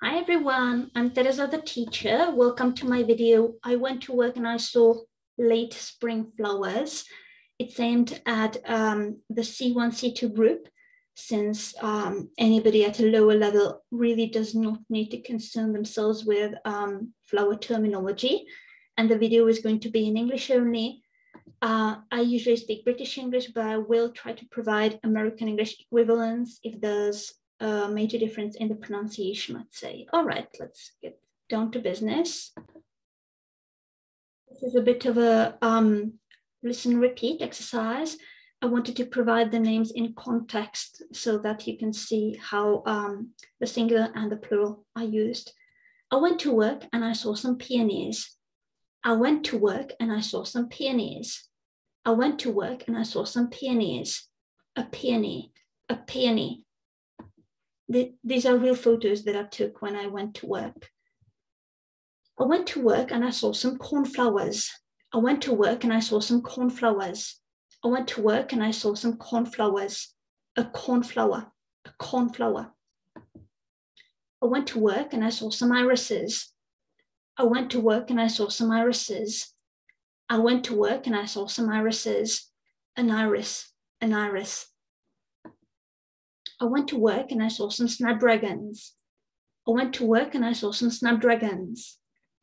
Hi everyone, I'm Teresa the teacher. Welcome to my video. I went to work and I saw late spring flowers. It's aimed at the C1, C2 group, since anybody at a lower level really does not need to concern themselves with flower terminology. And the video is going to be in English only. I usually speak British English, but I will try to provide American English equivalents if there's a major difference in the pronunciation, let's say. All right, let's get down to business. This is a bit of a listen, repeat exercise. I wanted to provide the names in context so that you can see how the singular and the plural are used. I went to work and I saw some peonies. I went to work and I saw some peonies. I went to work and I saw some peonies. A peony, a peony. These are real photos that I took when I went to work. I went to work and I saw some cornflowers. I went to work and I saw some cornflowers. I went to work and I saw some cornflowers. A cornflower, a cornflower. I went to work and I saw some irises. I went to work and I saw some irises. I went to work and I saw some irises. An iris, an iris. I went to work and I saw some snapdragons. I went to work and I saw some snapdragons.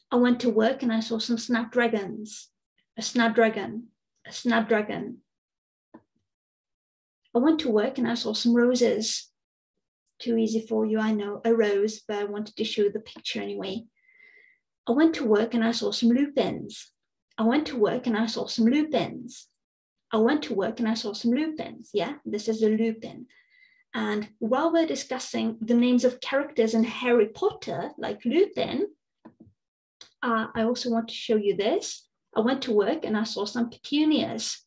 I went to work and I saw some snapdragons. A snapdragon, a snapdragon. I went to work and I saw some roses. Too easy for you, I know, a rose, but I wanted to show the picture anyway. I went to work and I saw some lupins. I went to work and I saw some lupins. I went to work and I saw some lupins. Yeah, this is a lupin. And while we're discussing the names of characters in Harry Potter, like Lupin, I also want to show you this. I went to work and I saw some petunias.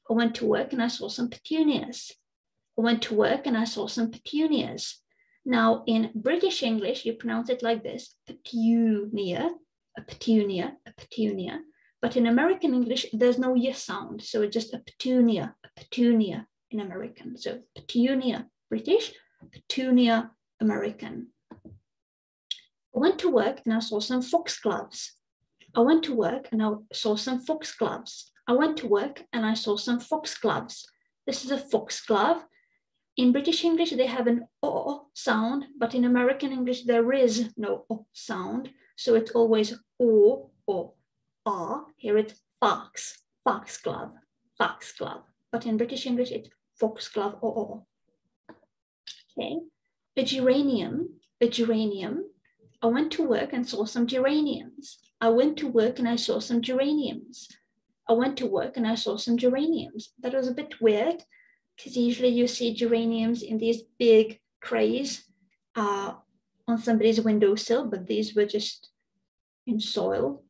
I went to work and I saw some petunias. I went to work and I saw some petunias. Now, in British English, you pronounce it like this: petunia, a petunia, a petunia. But in American English, there's no y sound. So it's just a petunia in American. So petunia, British, petunia, American. I went to work and I saw some foxgloves. I went to work and I saw some foxgloves. I went to work and I saw some foxgloves. This is a foxglove. In British English, they have an O sound, but in American English, there is no O sound. So it's always O or R. Here it's fox, foxglove, foxglove. But in British English, it's foxglove or O. Okay, a geranium, a geranium. I went to work and saw some geraniums. I went to work and I saw some geraniums. I went to work and I saw some geraniums. That was a bit weird because usually you see geraniums in these big trays on somebody's windowsill, but these were just in soil,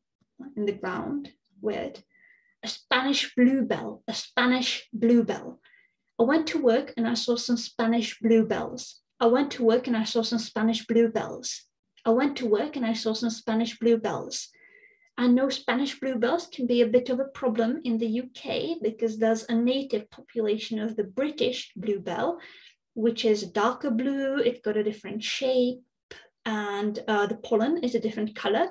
in the ground. Weird. A Spanish bluebell, a Spanish bluebell. I went to work and I saw some Spanish bluebells. I went to work and I saw some Spanish bluebells. I went to work and I saw some Spanish bluebells. I know Spanish bluebells can be a bit of a problem in the UK because there's a native population of the British bluebell, which is darker blue. It's got a different shape and the pollen is a different color.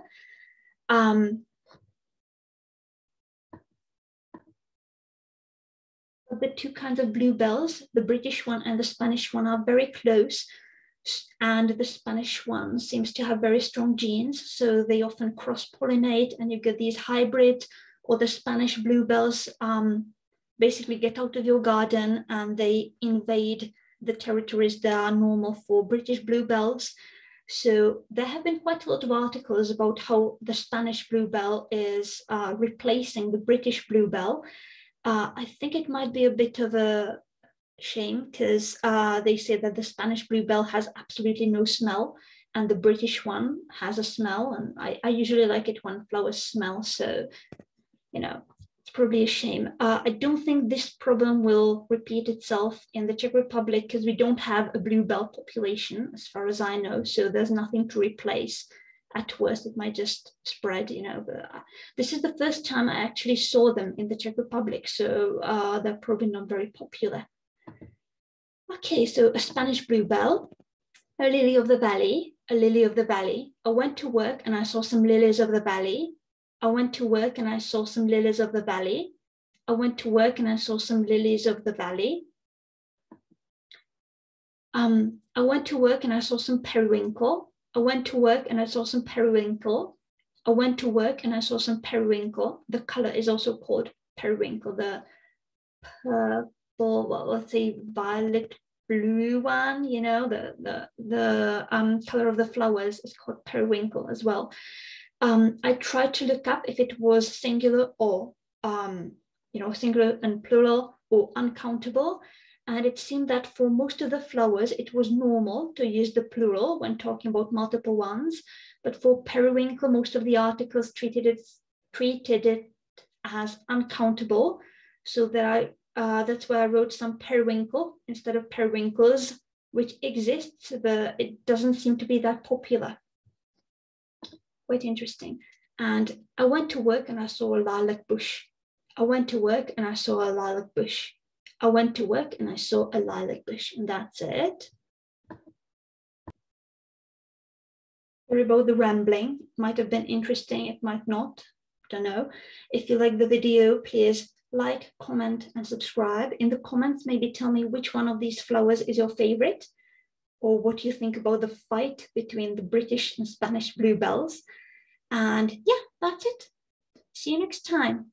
The two kinds of bluebells, the British one and the Spanish one, are very close, and the Spanish one seems to have very strong genes, so they often cross-pollinate and you get these hybrids, or the Spanish bluebells basically get out of your garden and they invade the territories that are normal for British bluebells. So there have been quite a lot of articles about how the Spanish bluebell is replacing the British bluebell. I think it might be a bit of a shame because they say that the Spanish bluebell has absolutely no smell and the British one has a smell, and I usually like it when flowers smell, so you know, it's probably a shame. I don't think this problem will repeat itself in the Czech Republic because we don't have a bluebell population as far as I know, so there's nothing to replace. At worst, it might just spread, you know. But this is the first time I actually saw them in the Czech Republic, so they're probably not very popular. Okay, so a Spanish bluebell. A lily of the valley, a lily of the valley. I went to work and I saw some lilies of the valley. I went to work and I saw some lilies of the valley. I went to work and I saw some lilies of the valley. I went to work and I saw some periwinkle. I went to work and I saw some periwinkle. I went to work and I saw some periwinkle. The color is also called periwinkle. The purple, well, let's say violet blue one, you know, the color of the flowers is called periwinkle as well. I tried to look up if it was singular or, you know, singular and plural or uncountable. And it seemed that for most of the flowers, it was normal to use the plural when talking about multiple ones. But for periwinkle, most of the articles treated it as uncountable. So that that's why I wrote some periwinkle instead of periwinkles, which exists, but it doesn't seem to be that popular. Quite interesting. And I went to work and I saw a lilac bush. I went to work and I saw a lilac bush. I went to work and I saw a lilac bush, and that's it. Sorry about the rambling. It might have been interesting, it might not. Don't know. If you like the video, please like, comment, and subscribe. In the comments, maybe tell me which one of these flowers is your favorite, or what you think about the fight between the British and Spanish bluebells. And yeah, that's it. See you next time.